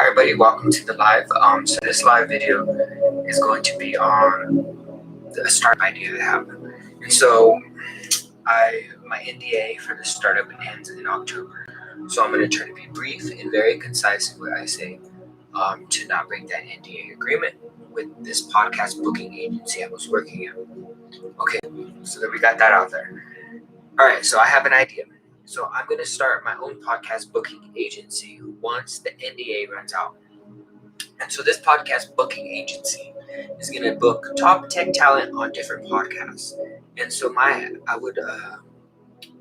Hi everybody, welcome to the live. So this live video is going to be on the startup idea I have. And so my NDA for the startup ends in October. So I'm going to try to be brief and very concise in what I say to not break that NDA agreement with this podcast booking agency I was working at. Okay, so that we got that out there. All right, so I have an idea. So I'm going to start my own podcast booking agency once the NDA runs out. And so this podcast booking agency is going to book top tech talent on different podcasts. And so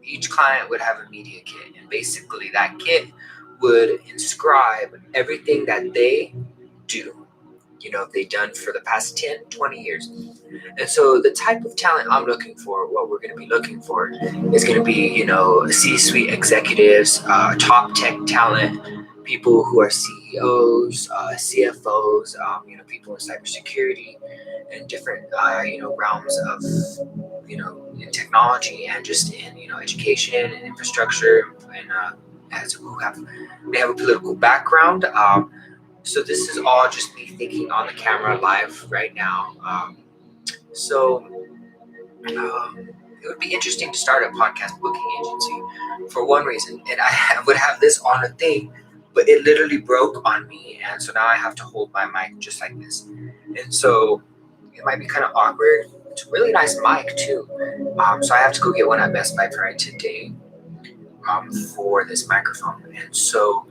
each client would have a media kit, and basically that kit would inscribe everything that they do. They've done for the past 10, 20 years. And so the type of talent I'm looking for, what we're going to be looking for, is going to be, C-suite executives, top tech talent, people who are CEOs, CFOs, people in cybersecurity and different, realms of, in technology and just in, education and infrastructure, and they have a political background. So this is all just me thinking on the camera live right now. It would be interesting to start a podcast booking agency for one reason, and I would have this on a thing, but it literally broke on me, and so now I have to hold my mic just like this, and so it might be kind of awkward. It's a really nice mic too, so I have to go get one at Best Buy right today for this microphone, and so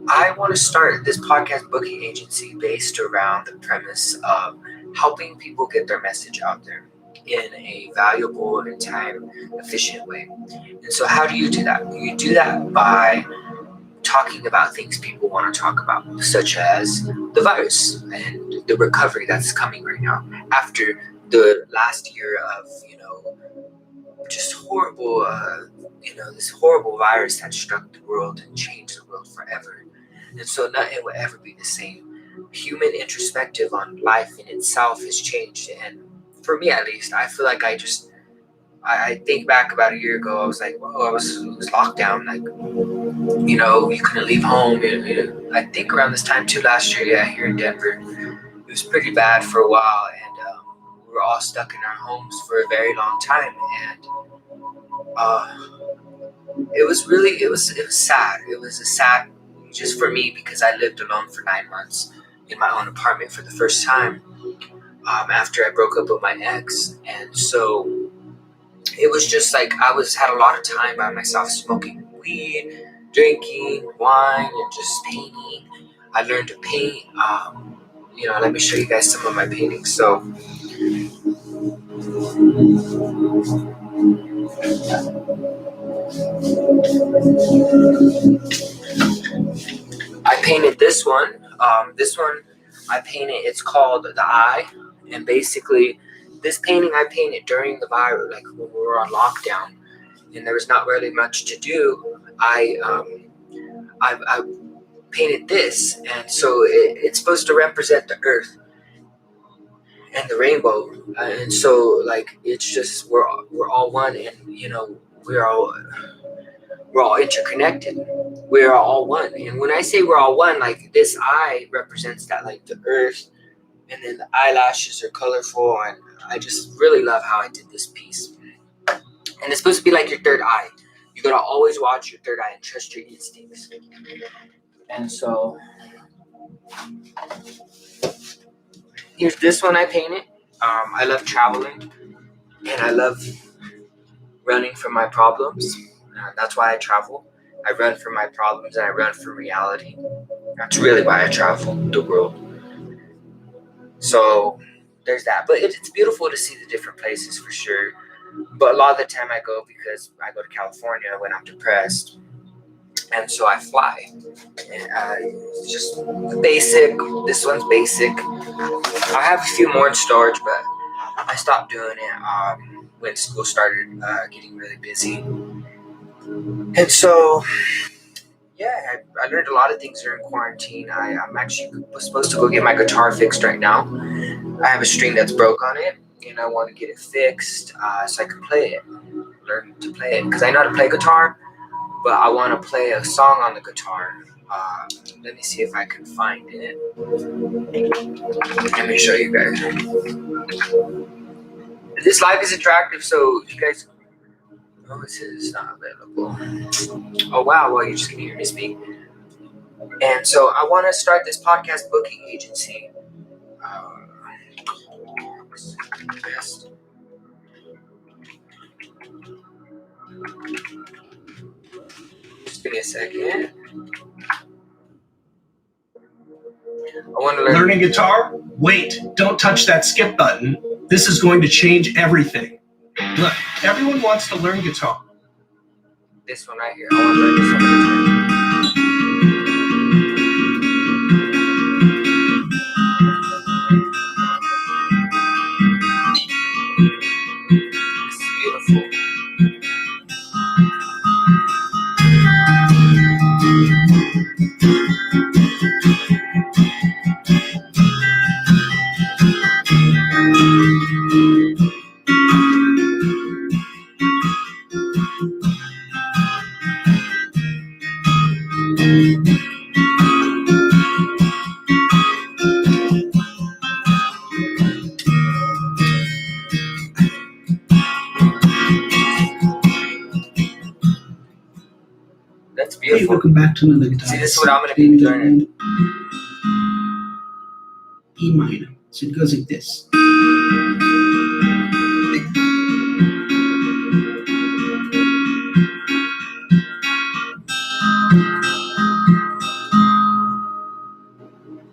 I want to start this podcast booking agency based around the premise of helping people get their message out there in a valuable and time efficient way. And so how do you do that? You do that by talking about things people want to talk about, such as the virus and the recovery that's coming right now after the last year of, just horrible, this horrible virus that struck the world and changed the world forever. And so nothing will ever be the same. Human introspective on life in itself has changed. And for me, at least, I feel like I think back about a year ago, I was like, whoa, it was locked down. Like, you couldn't leave home. I think around this time too last year, here in Denver, it was pretty bad for a while. And we were all stuck in our homes for a very long time. And it was sad. It was a sad, just for me, because I lived alone for 9 months in my own apartment for the first time after I broke up with my ex. And so it was just like I had a lot of time by myself, smoking weed, drinking wine, and just painting. I learned to paint. Let me show you guys some of my paintings. So I painted this one. I painted. It's called The Eye, and basically, this painting I painted during the virus, like when we were on lockdown, and there was not really much to do. I painted this, and so it's supposed to represent the Earth and the rainbow, and so like it's just we're all one, and we're all interconnected. We're all one. And when I say we're all one, like this eye represents that, like the earth, and then the eyelashes are colorful. And I just really love how I did this piece. And it's supposed to be like your third eye. You gotta always watch your third eye and trust your instincts. And so here's this one I painted. I love traveling, and I love running from my problems. That's why I travel. I run from my problems, and I run from reality. That's really why I travel the world. So there's that. But it's beautiful to see the different places for sure. But a lot of the time I go because I go to California when I'm depressed. And so I fly. And, it's just basic. This one's basic. I have a few more in storage, but I stopped doing it when school started getting really busy. And so, yeah, I learned a lot of things during quarantine. I'm actually supposed to go get my guitar fixed right now. I have a string that's broke on it, and I want to get it fixed so I can play it, learn to play it. Because I know how to play guitar, but I want to play a song on the guitar Let me see if I can find it. Let me show you guys. This live is interactive, so you guys. Oh, it says it's not available. Oh wow! Well, you're just gonna hear me speak. And so I want to start this podcast booking agency. Best. Just give me a second. I want to learn. Learning guitar? Wait, don't touch that skip button. This is going to change everything. Look, everyone wants to learn guitar. This one right here. I want to learn this one. This is beautiful. That's beautiful. Hey, welcome back to another guitar. See, this is what I'm going to be learning. E minor. So it goes like this.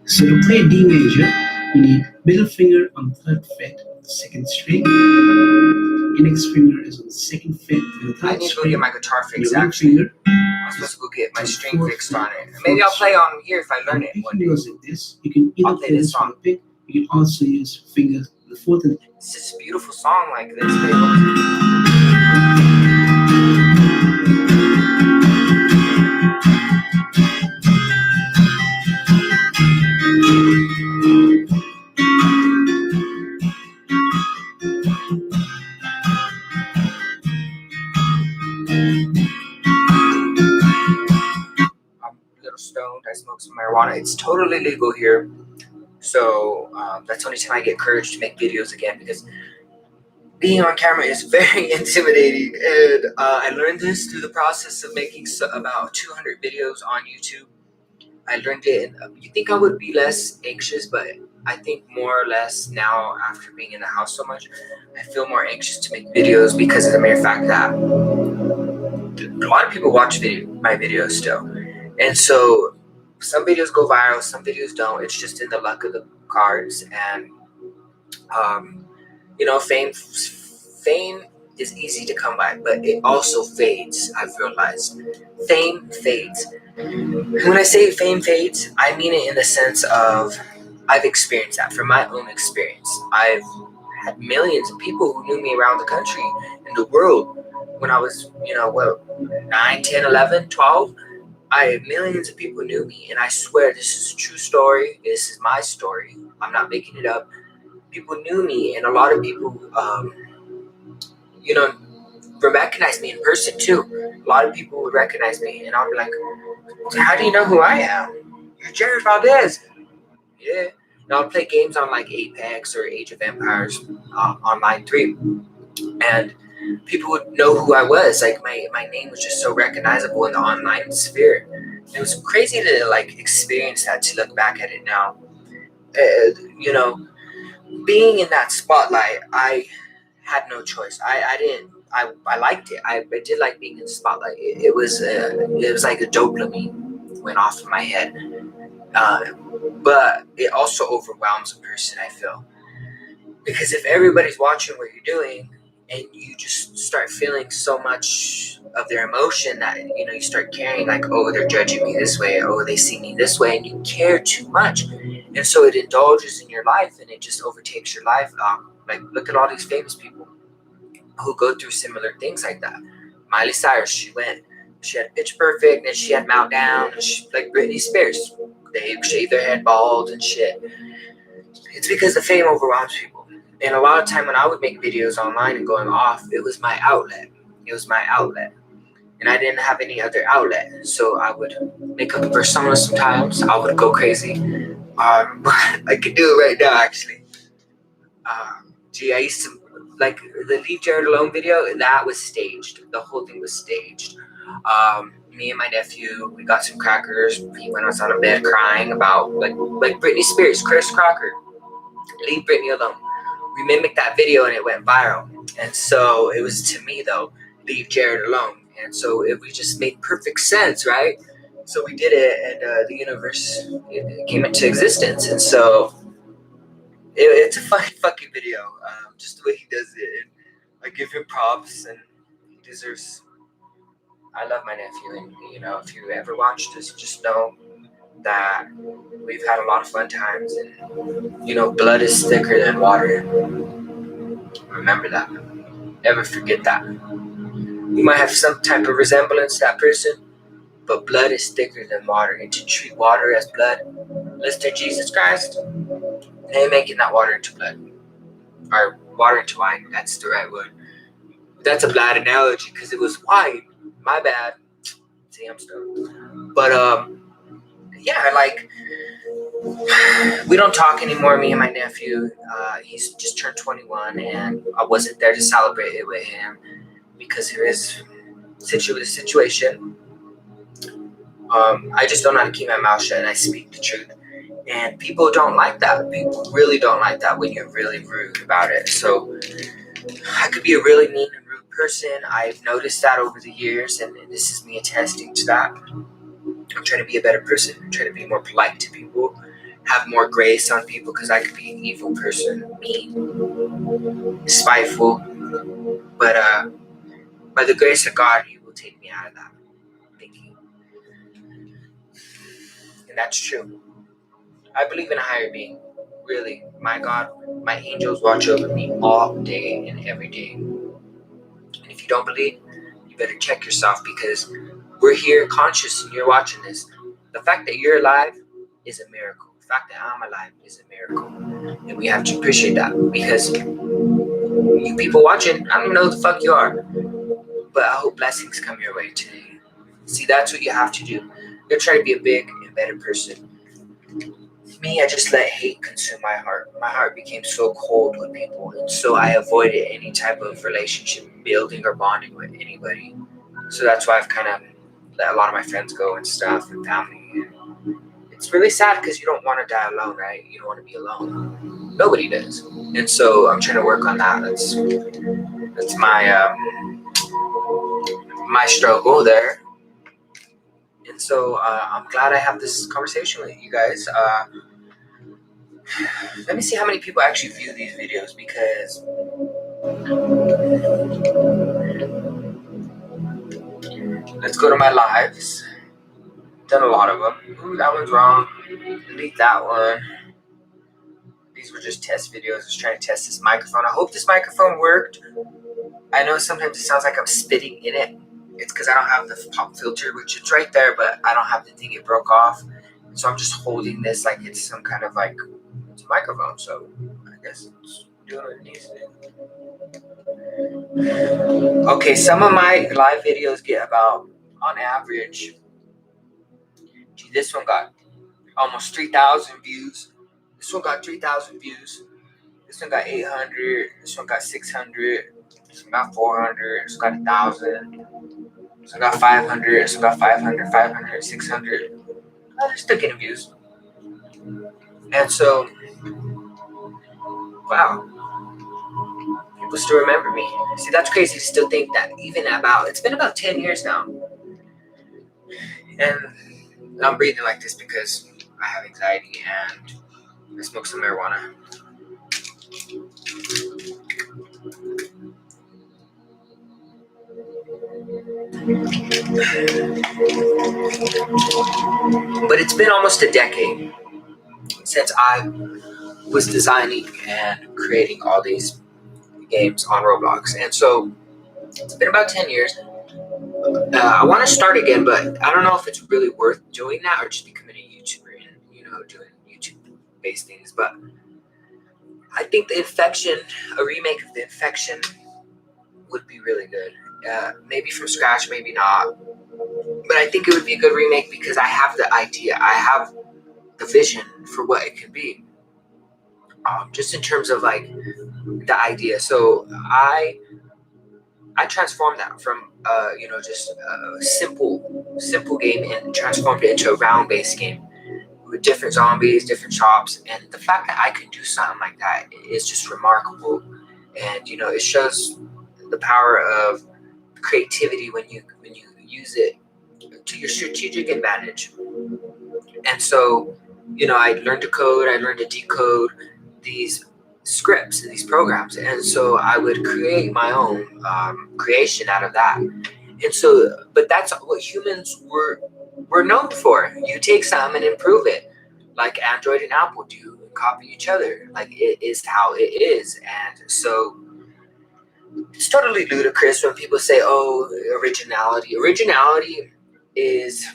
So to play D major, you need middle finger on the third fret of the second string. Index finger is on the second fret of the third I need to go string. get my guitar fixed, Your ring actually. finger I'm supposed to go get my string fixed on it. Maybe I'll play on here if I learn it one day. Goes like this. You can I'll either play play this this on song. the pick. You can also use fingers the fourth and It's just a beautiful song like this. Baby. I'm a little stoned. I smoke some marijuana. It's totally legal here. So that's the only time I get courage to make videos again, because being on camera is very intimidating. And I learned this through the process of making about 200 videos on YouTube. I learned it. You think I would be less anxious, but I think more or less now, after being in the house so much, I feel more anxious to make videos because of the mere fact that a lot of people watch my videos still. And so some videos go viral, some videos don't. It's just in the luck of the cards. And fame is easy to come by, but it also fades. I've realized fame fades. When I say fame fades, I mean it in the sense of I've experienced that from my own experience. I've had millions of people who knew me around the country and the world when I was 9, 10, 11, 12. Millions of people knew me, and I swear this is a true story. This is my story. I'm not making it up. People knew me, and a lot of people recognize me in person too. A lot of people would recognize me, and I'll be like, how do you know who I am? You're Jared Valdez. Yeah. And I'll play games on like Apex or Age of Empires online 3. And people would know who I was. Like my name was just so recognizable in the online sphere. It was crazy to like experience that, to look back at it now. Being in that spotlight, I had no choice. I liked it. I did like being in the spotlight. It was like a dopamine went off in my head. But it also overwhelms a person, I feel. Because if everybody's watching what you're doing and you just start feeling so much of their emotion that, you start caring, like, oh, they're judging me this way, oh, they see me this way, and you care too much. And so it indulges in your life and it just overtakes your life. Like, look at all these famous people who go through similar things like that. Miley Cyrus, she had Pitch Perfect, and she had Meltdown, and like Britney Spears. They shave their head bald and shit. It's because the fame overwhelms people. And a lot of time when I would make videos online and going off, it was my outlet. and I didn't have any other outlet. So I would make up a persona sometimes. I would go crazy. I could do it right now, actually. I used to like the Leave Jared Alone video. That was staged. The whole thing was staged. Me and my nephew, we got some crackers. He went on a bed crying about like Britney Spears, Chris Crocker, leave Britney alone. We mimicked that video and it went viral. And so it was to me though, leave Jared alone. And so we just made perfect sense, right? So we did it, and the universe it came into existence. And so it's a funny fucking video, just the way he does it. And I give him props, and he deserves. I love my nephew, and if you ever watch this, just know that we've had a lot of fun times, and blood is thicker than water. Remember that. Never forget that. You might have some type of resemblance to that person, but blood is thicker than water. And to treat water as blood, listen to Jesus Christ, and ain't making that water into blood. Or water into wine, that's the right word. That's a bad analogy because it was wine. My bad. See, I'm stoned. But yeah, like we don't talk anymore. Me and my nephew. He's just turned 21, and I wasn't there to celebrate it with him because of his situation. I just don't know how to keep my mouth shut, and I speak the truth. And people don't like that. People really don't like that when you're really rude about it. So I could be a really mean and rude person. I've noticed that over the years, and this is me attesting to that. I'm trying to be a better person. I'm trying to be more polite to people, have more grace on people, because I could be an evil person, mean, spiteful. But by the grace of God, He will take me out of that thinking. And that's true. I believe in a higher being. Really, my God, my angels watch over me all day and every day. And if you don't believe, you better check yourself, because we're here conscious and you're watching this. The fact that you're alive is a miracle. The fact that I'm alive is a miracle. And we have to appreciate that, because you people watching, I don't even know who the fuck you are. But I hope blessings come your way today. See, that's what you have to do. You're trying to be a big and better person. Me, I just let hate consume my heart. My heart became so cold with people, and so I avoided any type of relationship building or bonding with anybody. So that's why I've kind of let a lot of my friends go and stuff, and family. And it's really sad because you don't want to die alone, right? You don't want to be alone. Nobody does. And so I'm trying to work on that. That's my struggle there. And so I'm glad I have this conversation with you guys. Let me see how many people actually view these videos, because let's go to my lives. Done a lot of them. Ooh, that one's wrong. Delete that one. These were just test videos. I was trying to test this microphone. I hope this microphone worked. I know sometimes it sounds like I'm spitting in it. It's because I don't have the pop filter, which is right there, but I don't have the thing. It broke off. So I'm just holding this like it's some kind of like, it's a microphone. So I guess it's doing what it needs to do. Okay, some of my live videos get about, on average, this one got almost 3,000 views. This one got 3,000 views. This one got 800. This one got 600. This one got 400. This one got 1,000. This one got 500. This one got 500, 500, 600. They're still getting views. And so, wow, people still remember me. See, that's crazy to still think that, even it's been about 10 years now. And I'm breathing like this because I have anxiety and I smoke some marijuana. But it's been almost a decade since I was designing and creating all these games on Roblox. And so it's been about 10 years. I want to start again, but I don't know if it's really worth doing that or just becoming a YouTuber and, doing YouTube-based things. But I think a remake of the Infection would be really good. maybe from scratch, maybe not. But I think it would be a good remake because I have the idea, I have the vision for what it could be. Just in terms of like the idea. So I transformed that from just a simple game and transformed it into a round based game with different zombies, different shops, and the fact that I could do something like that is just remarkable. And it shows the power of creativity when you use it to your strategic advantage. And so, I learned to code, I learned to decode these scripts and these programs. And so I would create my own creation out of that. And so, but that's what humans were known for. You take some and improve it, like Android and Apple do, and copy each other. Like it is how it is. And so it's totally ludicrous when people say, "Oh, originality." Originality is,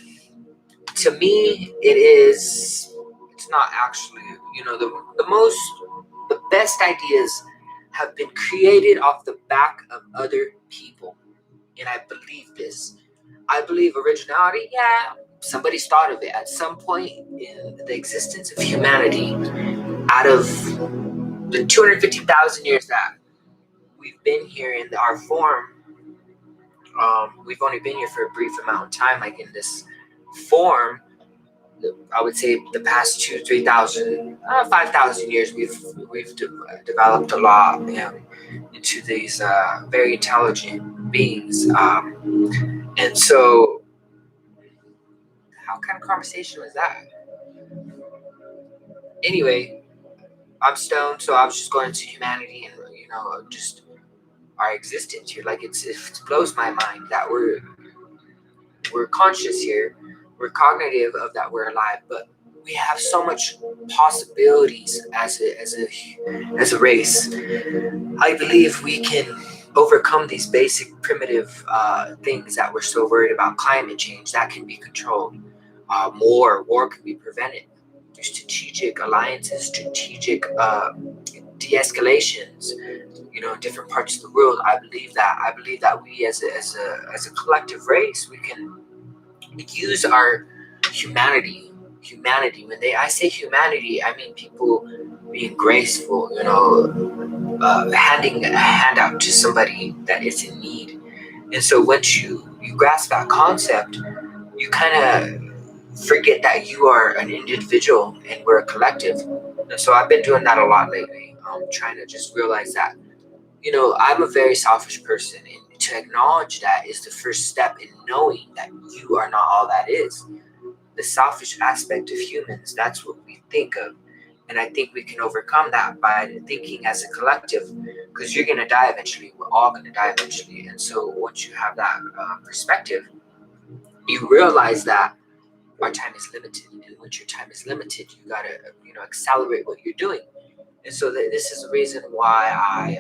to me, it's not actually, the best ideas have been created off the back of other people. And I believe this. I believe originality, yeah, somebody's thought of it at some point in the existence of humanity. Out of the 250,000 years that we've been here in our form, we've only been here for a brief amount of time, like in this form. I would say the past 2, 3,000, 5,000 years, we've developed a lot, into these very intelligent beings. And so, how kind of conversation was that? Anyway, I'm stoned, so I was just going to humanity and just our existence here. Like it blows my mind that we're conscious here, we're cognitive of that we're alive, but we have so much possibilities as a race. I believe we can overcome these basic primitive things that we're so worried about. Climate change that can be controlled. War can be prevented through strategic alliances, strategic de-escalations. In different parts of the world. I believe that we as a collective race, we can use our humanity. When I say humanity, I mean people being graceful, handing a hand out to somebody that is in need. And so once you grasp that concept, you kind of forget that you are an individual and we're a collective. And so I've been doing that a lot lately, trying to just realize that I'm a very selfish person, and to acknowledge that is the first step in knowing that you are not all that is. The selfish aspect of humans, that's what we think of. And I think we can overcome that by thinking as a collective, because you're going to die eventually. We're all going to die eventually. And so once you have that perspective, you realize that our time is limited. And once your time is limited, you got to, accelerate what you're doing. And so this is the reason why I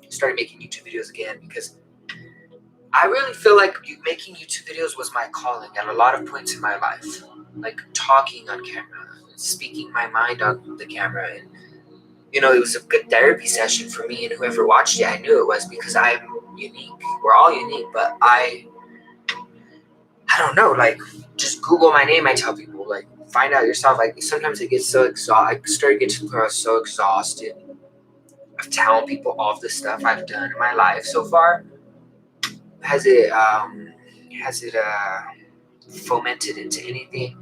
started making YouTube videos again, because I really feel like making YouTube videos was my calling at a lot of points in my life. Like talking on camera, speaking my mind on the camera. And, it was a good therapy session for me. And whoever watched it, I knew it was because I'm unique. We're all unique. But I don't know, like, just Google my name, I tell people. Like, find out yourself. Like, sometimes it gets so exhausted. I started getting to the point where I was so exhausted of telling people all of the stuff I've done in my life so far. Has it fomented into anything?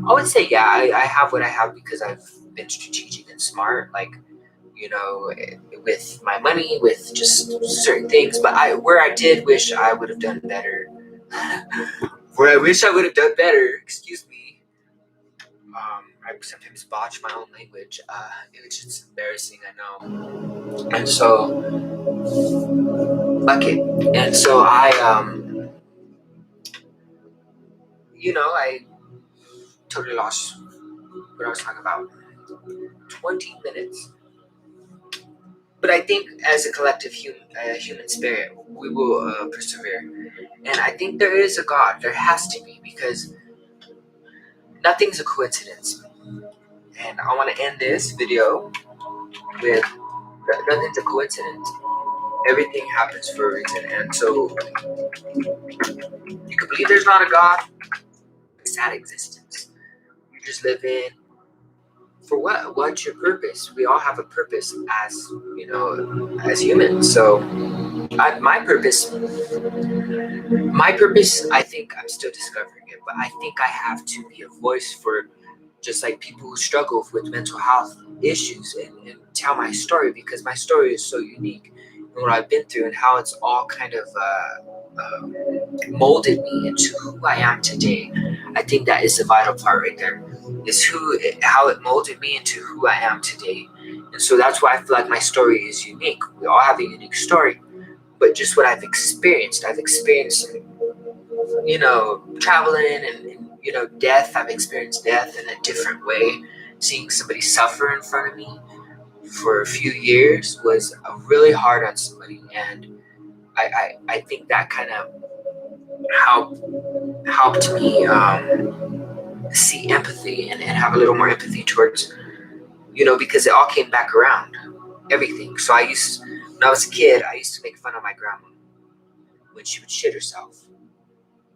I would say yeah. I have what I have because I've been strategic and smart, like with my money, with just certain things. But where I did wish I would have done better. Where I wish I would have done better. Excuse me. I sometimes botch my own language. It's just embarrassing, I know. And so, okay. And so I totally lost what I was talking about. 20 minutes. But I think as a collective human spirit, we will persevere. And I think there is a God. There has to be, because nothing's a coincidence. And I want to end this video with nothing's a coincidence. Everything happens for a reason. And so you can believe there's not a God, it's that existence. You're just living for what? What's your purpose? We all have a purpose as, as humans. So my purpose, I think I'm still discovering it, but I think I have to be a voice for just like people who struggle with mental health issues, and tell my story, because my story is so unique and what I've been through and how it's all kind of molded me into who I am today. I think that is the vital part right there, is how it molded me into who I am today. And so that's why I feel like my story is unique. We all have a unique story, but just what I've experienced, traveling and death. I've experienced death in a different way. Seeing somebody suffer in front of me for a few years was really hard on somebody, and I think that kind of helped me see empathy and have a little more empathy towards, because it all came back around, everything. So when I was a kid, I used to make fun of my grandma when she would shit herself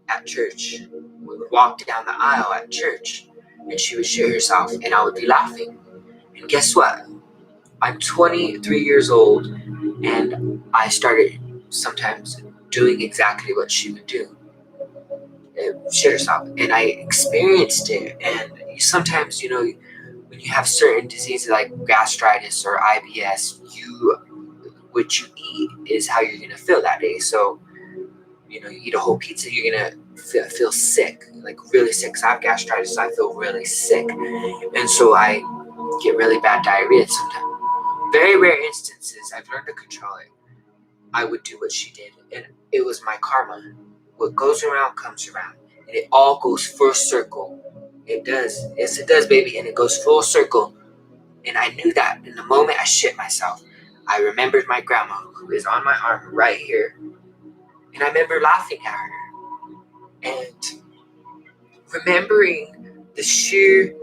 at church. We would walk down the aisle at church and she would shit herself and I would be laughing. And guess what? I'm 23 years old and I started sometimes doing exactly what she would do. Shit herself. And I experienced it. And sometimes, when you have certain diseases like gastritis or IBS, what you eat is how you're gonna feel that day. So you eat a whole pizza, you're gonna feel sick, like really sick. So I have gastritis, so I feel really sick, and so I get really bad diarrhea sometimes. Very rare instances, I've learned to control it. I would do what she did, and it was my karma. What goes around comes around, and it all goes full circle. It does, yes, it does, baby, and it goes full circle. And I knew that in the moment I shit myself. I remembered my grandma, who is on my arm right here, and I remember laughing at her and remembering the sheer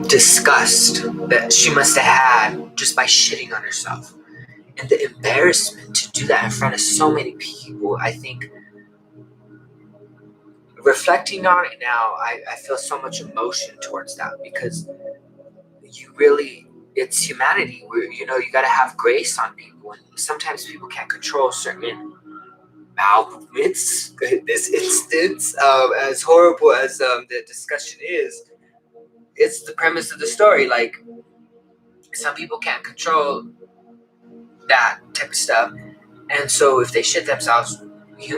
disgust that she must have had just by shitting on herself, and the embarrassment to do that in front of so many people. I think reflecting on it now, I feel so much emotion towards that, because it's humanity where you got to have grace on people, and sometimes people can't control certain bowel movements. In this instance, as horrible as the discussion is, it's the premise of the story. Like, some people can't control that type of stuff, and so if they shit themselves, we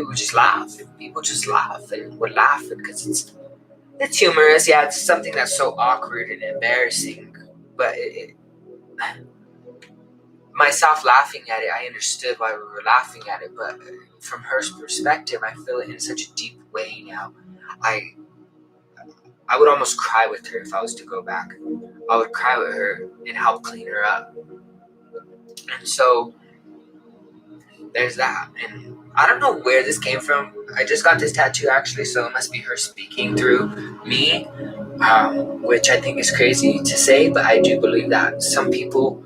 would just laugh. People just laugh and would laugh because it's humorous. Yeah, it's something that's so awkward and embarrassing, but myself laughing at it, I understood why we were laughing at it. But from her perspective, I feel it in such a deep way now. I I would almost cry with her if I was to go back. I would cry with her and help clean her up. And so there's that. And I don't know where this came from. I just got this tattoo actually, so it must be her speaking through me, which I think is crazy to say, but I do believe that some people,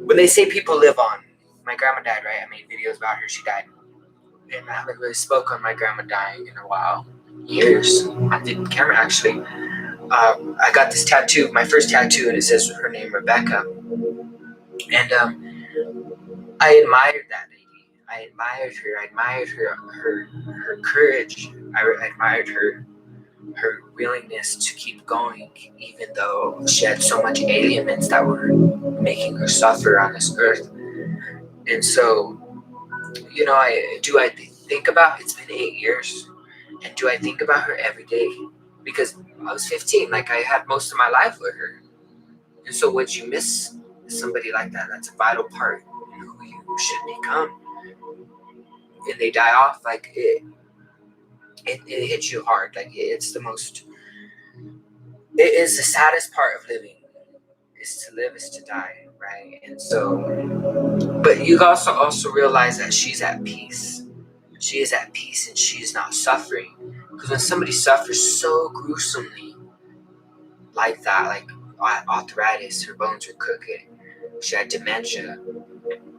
when they say people live on, my grandma died, right? I made videos about her. She died. And I haven't really spoke on my grandma dying in a while. Years. I did camera actually. I got this tattoo, my first tattoo, and it says her name, Rebecca. And I admired that lady. I admired her. I admired her courage. I admired her willingness to keep going, even though she had so much ailments that were making her suffer on this earth. And so, I think about, it's been 8 years, and do I think about her every day? Because I was 15, like I had most of my life with her. And so once you miss somebody like that, that's a vital part in who you should become, and they die off, like it hits you hard. Like it is the saddest part of living, is to live is to die, right? And so, but you also realize that she's at peace. She is at peace and she's not suffering. Because when somebody suffers so gruesomely like that, like arthritis, her bones are crooked, She had dementia.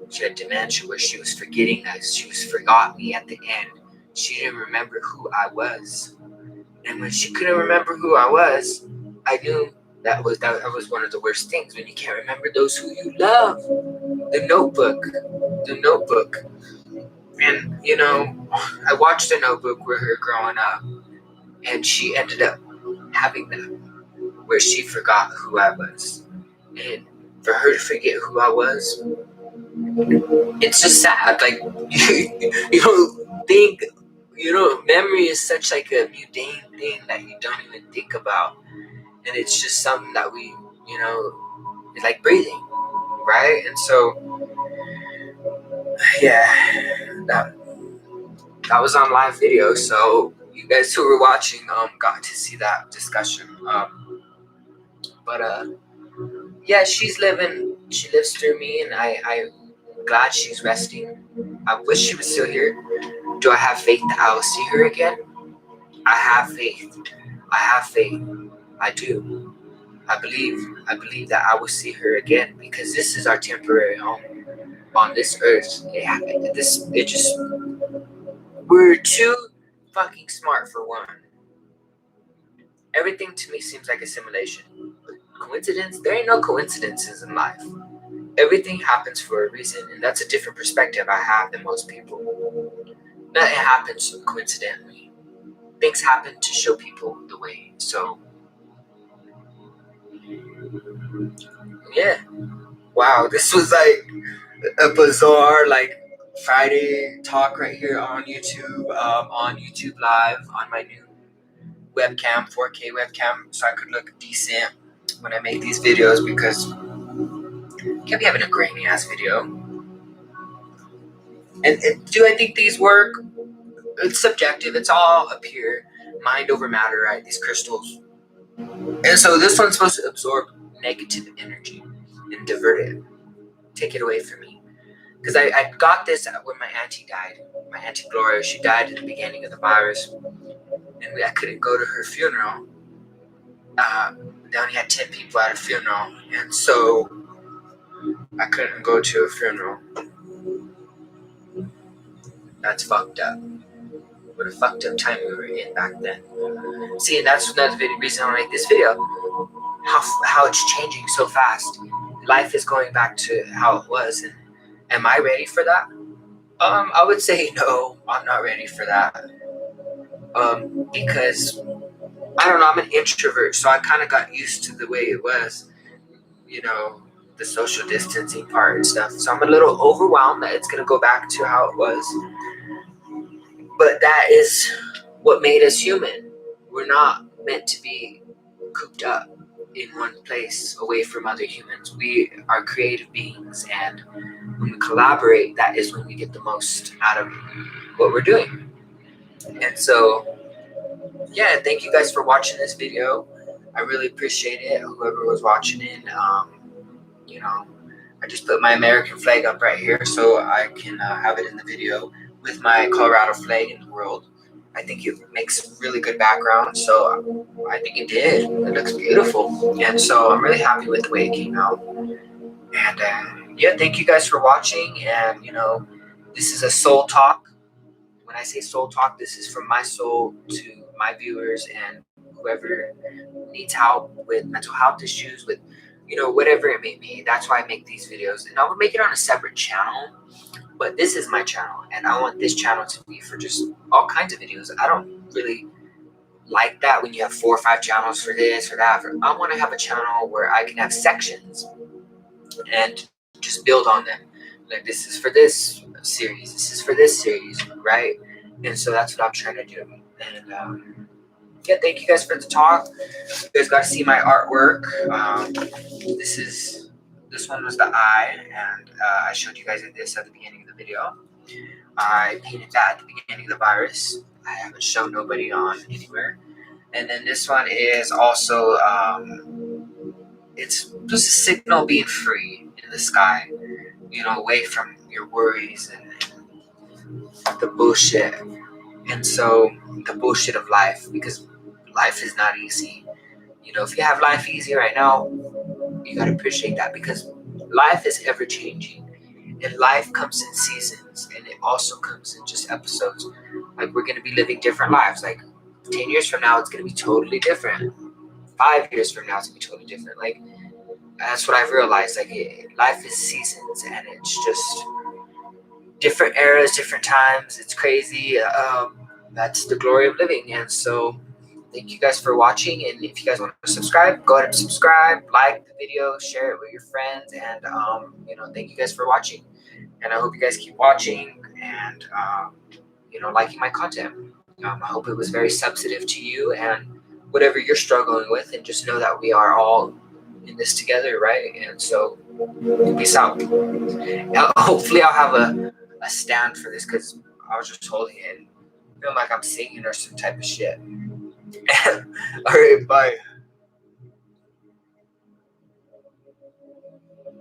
She had dementia where she was forgetting us. She was forgot me at the end. She didn't remember who I was. And when she couldn't remember who I was, I knew that was one of the worst things, when you can't remember those who you love. The Notebook. The Notebook. And I watched The Notebook with her growing up, and she ended up having that, where she forgot who I was. And for her to forget who I was, it's just sad. Like you don't think, memory is such like a mundane thing that you don't even think about, and it's just something that it's like breathing, right? And so, yeah, that that was on live video. So you guys who were watching, got to see that discussion. But yeah, she's living. She lives through me, and I'm glad she's resting. I wish she was still here. Do I have faith that I will see her again? I have faith. I have faith. I do. I believe that I will see her again, because this is our temporary home on this earth. It just, we're too fucking smart for one. Everything to me seems like a simulation. Coincidence? There ain't no coincidences in life. Everything happens for a reason, and that's a different perspective I have than most people. Nothing happens coincidentally. Things happen to show people the way. So, yeah. Wow, this was like a bizarre, like, Friday talk right here on YouTube, on YouTube Live, on my new webcam, 4K webcam, so I could look decent when I make these videos, because I can't be having a grainy ass video. And do I think these work? It's subjective. It's all up here, mind over matter, right? These crystals. And so this one's supposed to absorb negative energy and divert it, take it away from me. Because I got this when my auntie died. My auntie Gloria, she died at the beginning of the virus, and I couldn't go to her funeral. They only had 10 people at a funeral, and so I couldn't go to a funeral. That's fucked up. What a fucked up time we were in back then. See, and that's another reason I make this video. How it's changing so fast. Life is going back to how it was, and am I ready for that? I would say no. I'm not ready for that. Because I don't know. I'm an introvert, so I kind of got used to the way it was. The social distancing part and stuff. So I'm a little overwhelmed that it's gonna go back to how it was. But that is what made us human. We're not meant to be cooped up in one place away from other humans. We are creative beings, and when we collaborate, that is when we get the most out of what we're doing. And so, yeah, thank you guys for watching this video. I really appreciate it, whoever was watching it. I just put my American flag up right here so I can have it in the video with my Colorado flag in the world. I think it makes really good background, so I think it did. It looks beautiful, and so I'm really happy with the way it came out. And yeah, thank you guys for watching. And this is a soul talk. When I say soul talk, this is from my soul to my viewers and whoever needs help with mental health issues, with whatever it may be. That's why I make these videos, and I would make it on a separate channel. But this is my channel, and I want this channel to be for just all kinds of videos. I don't really like that when you have 4 or 5 channels for this or that. I want to have a channel where I can have sections and just build on them. Like, this is for this series, this is for this series, right? And so that's what I'm trying to do. And yeah, thank you guys for the talk. You guys got to see my artwork. This one was the eye, and I showed you guys this at the beginning of the video. I painted that at the beginning of the virus. I haven't shown nobody on anywhere. And then this one is also, it's just a signal being free in the sky, away from your worries and the bullshit. And so, the bullshit of life, because life is not easy. If you have life easy right now, you gotta appreciate that, because life is ever changing, and life comes in seasons, and it also comes in just episodes. Like, we're gonna be living different lives. Like 10 years from now, it's gonna be totally different. 5 years from now, it's gonna be totally different. Like, that's what I've realized. Like, life is seasons, and it's just different eras, different times. It's crazy. That's the glory of living. And so, thank you guys for watching. And if you guys want to subscribe, go ahead and subscribe, like the video, share it with your friends. And thank you guys for watching. And I hope you guys keep watching and liking my content. I hope it was very substantive to you and whatever you're struggling with. And just know that we are all in this together, right? And so, peace out. Hopefully, I'll have a stand for this, because I was just holding it and feeling like I'm singing or some type of shit. All right, bye.